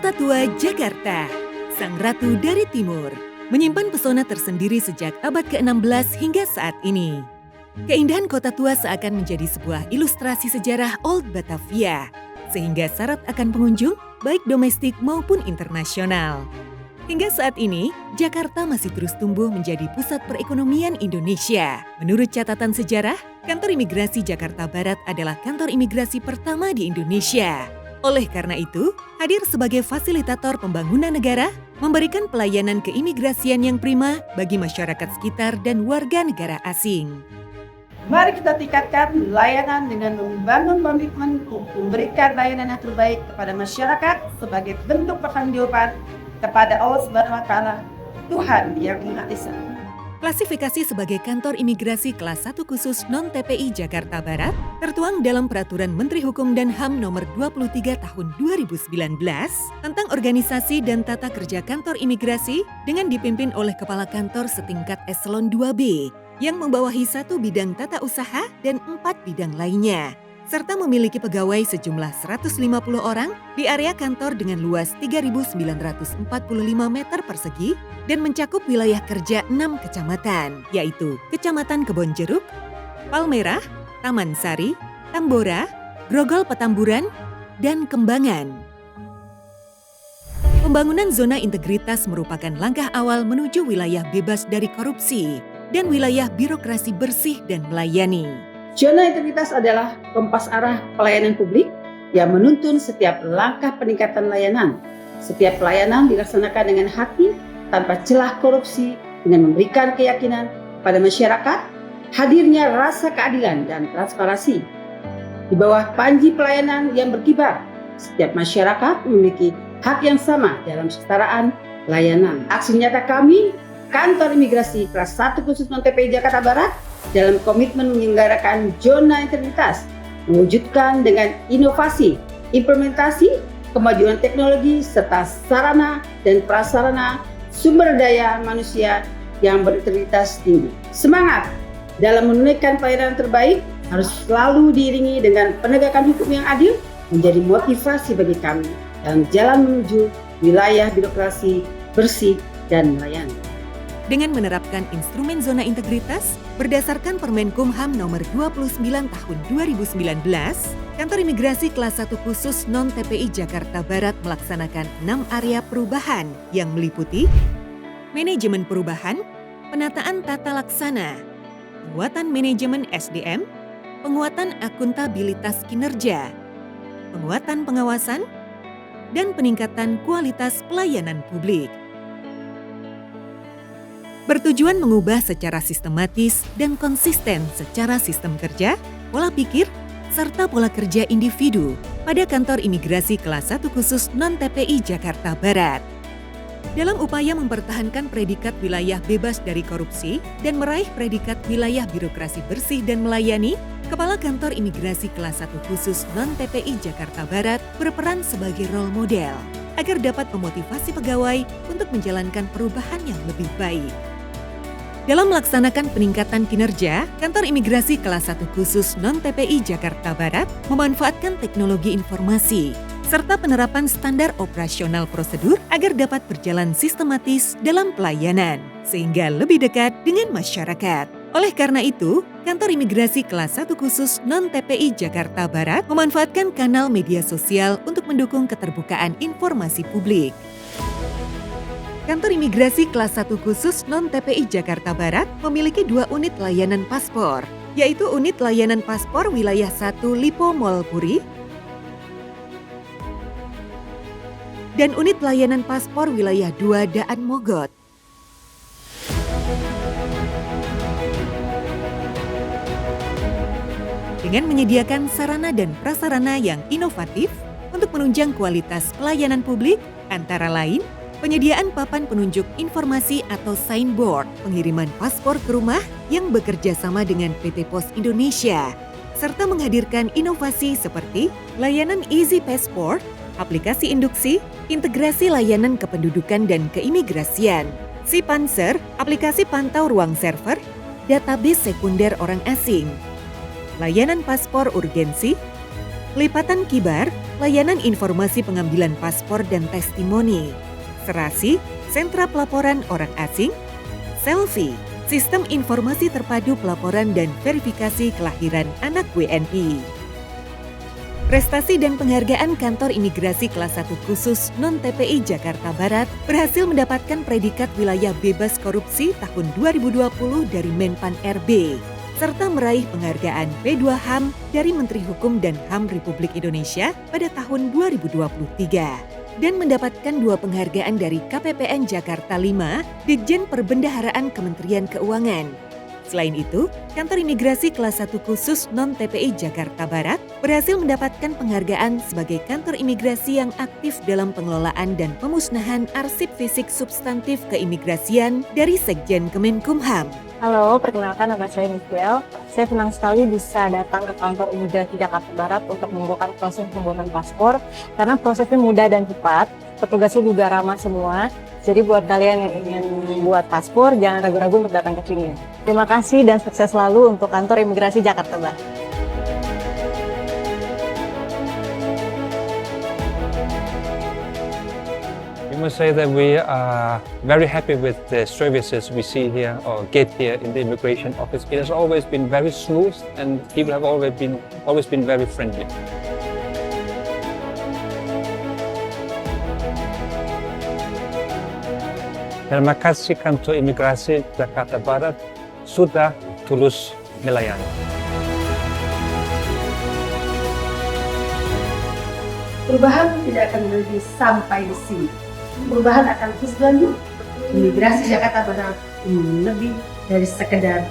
Kota Tua Jakarta, sang ratu dari timur, menyimpan pesona tersendiri sejak abad ke-16 hingga saat ini. Keindahan Kota Tua seakan menjadi sebuah ilustrasi sejarah Old Batavia, sehingga syarat akan pengunjung baik domestik maupun internasional. Hingga saat ini, Jakarta masih terus tumbuh menjadi pusat perekonomian Indonesia. Menurut catatan sejarah, kantor imigrasi Jakarta Barat adalah kantor imigrasi pertama di Indonesia. Oleh karena itu, hadir sebagai fasilitator pembangunan negara, memberikan pelayanan keimigrasian yang prima bagi masyarakat sekitar dan warga negara asing. Mari kita tingkatkan layanan dengan membangun komitmen untuk memberikan layanan yang terbaik kepada masyarakat sebagai bentuk pertanggungjawaban kepada Allah Subhanahu wa Ta'ala, Tuhan yang Maha Esa. Klasifikasi sebagai kantor imigrasi kelas 1 khusus non-TPI Jakarta Barat tertuang dalam Peraturan Menteri Hukum dan HAM Nomor 23 Tahun 2019 tentang organisasi dan tata kerja kantor imigrasi dengan dipimpin oleh Kepala Kantor setingkat Eselon 2B yang membawahi 1 bidang tata usaha dan 4 bidang lainnya, serta memiliki pegawai sejumlah 150 orang di area kantor dengan luas 3.945 meter persegi dan mencakup wilayah kerja 6 kecamatan, yaitu Kecamatan Kebonjeruk, Palmerah, Taman Sari, Tambora, Grogol Petamburan, dan Kembangan. Pembangunan zona integritas merupakan langkah awal menuju wilayah bebas dari korupsi dan wilayah birokrasi bersih dan melayani. Zona integritas adalah kompas arah pelayanan publik yang menuntun setiap langkah peningkatan layanan. Setiap pelayanan dilaksanakan dengan hati, tanpa celah korupsi, dengan memberikan keyakinan pada masyarakat, hadirnya rasa keadilan dan transparansi. Di bawah panji pelayanan yang berkibar, setiap masyarakat memiliki hak yang sama dalam kesetaraan layanan. Aksi nyata kami, Kantor Imigrasi Kelas 1 Khusus Non-TPI Jakarta Barat, dalam komitmen menyelenggarakan zona integritas, mewujudkan dengan inovasi, implementasi, kemajuan teknologi, serta sarana dan prasarana sumber daya manusia yang berintegritas tinggi. Semangat dalam menunaikan pelayanan terbaik harus selalu diiringi dengan penegakan hukum yang adil menjadi motivasi bagi kami dalam jalan menuju wilayah birokrasi bersih dan melayani. Dengan menerapkan instrumen zona integritas berdasarkan Permenkumham Nomor 29 Tahun 2019, Kantor Imigrasi Kelas 1 Khusus Non-TPI Jakarta Barat melaksanakan 6 area perubahan yang meliputi manajemen perubahan, penataan tata laksana, penguatan manajemen SDM, penguatan akuntabilitas kinerja, penguatan pengawasan, dan peningkatan kualitas pelayanan publik. Bertujuan mengubah secara sistematis dan konsisten secara sistem kerja, pola pikir, serta pola kerja individu pada Kantor Imigrasi Kelas 1 Khusus Non-TPI Jakarta Barat. Dalam upaya mempertahankan predikat wilayah bebas dari korupsi dan meraih predikat wilayah birokrasi bersih dan melayani, Kepala Kantor Imigrasi Kelas 1 Khusus Non-TPI Jakarta Barat berperan sebagai role model agar dapat memotivasi pegawai untuk menjalankan perubahan yang lebih baik. Dalam melaksanakan peningkatan kinerja, Kantor Imigrasi Kelas 1 Khusus Non-TPI Jakarta Barat memanfaatkan teknologi informasi serta penerapan standar operasional prosedur agar dapat berjalan sistematis dalam pelayanan, sehingga lebih dekat dengan masyarakat. Oleh karena itu, Kantor Imigrasi Kelas 1 Khusus Non-TPI Jakarta Barat memanfaatkan kanal media sosial untuk mendukung keterbukaan informasi publik. Kantor Imigrasi Kelas 1 Khusus Non-TPI Jakarta Barat memiliki 2 unit layanan paspor, yaitu unit layanan paspor wilayah 1 Lipo Mall Puri dan unit layanan paspor wilayah 2 Daan Mogot. Dengan menyediakan sarana dan prasarana yang inovatif untuk menunjang kualitas pelayanan publik, antara lain penyediaan papan penunjuk informasi atau signboard, pengiriman paspor ke rumah yang bekerja sama dengan PT Pos Indonesia, serta menghadirkan inovasi seperti layanan Easy Passport, aplikasi induksi, integrasi layanan kependudukan dan keimigrasian, SIPanser, aplikasi pantau ruang server, database sekunder orang asing, layanan paspor urgensi, lipatan kibar, layanan informasi pengambilan paspor dan testimoni, Serasi, sentra pelaporan orang asing, Selfie, sistem informasi terpadu pelaporan dan verifikasi kelahiran anak WNI. Prestasi dan penghargaan Kantor Imigrasi Kelas 1 Khusus Non-TPI Jakarta Barat berhasil mendapatkan predikat wilayah bebas korupsi tahun 2020 dari Menpan RB, serta meraih penghargaan P2 HAM dari Menteri Hukum dan HAM Republik Indonesia pada tahun 2023. Dan mendapatkan 2 penghargaan dari KPPN Jakarta 5, Ditjen Perbendaharaan Kementerian Keuangan. Selain itu, Kantor Imigrasi Kelas 1 Khusus Non-TPI Jakarta Barat berhasil mendapatkan penghargaan sebagai kantor imigrasi yang aktif dalam pengelolaan dan pemusnahan arsip fisik substantif keimigrasian dari Sekjen Kemenkumham. Halo, perkenalkan nama saya Michelle. Saya senang sekali bisa datang ke kantor imigrasi Jakarta Barat untuk membuka proses pembuatan paspor karena prosesnya mudah dan cepat, petugasnya juga ramah semua. Jadi buat kalian yang ingin membuat paspor, jangan ragu-ragu untuk datang ke sini. Terima kasih dan sukses selalu untuk kantor imigrasi Jakarta Barat. We must say that we are very happy with the services we see here or get here in the immigration office. It has always been very smooth and people have always been very friendly. Terima kasih Kantor Imigrasi Jakarta Barat sudah tulus melayani. Perubahan tidak akan berhenti sampai di sini. Perubahan akan terus berlanjut. Imigrasi Jakarta Barat lebih dari sekedar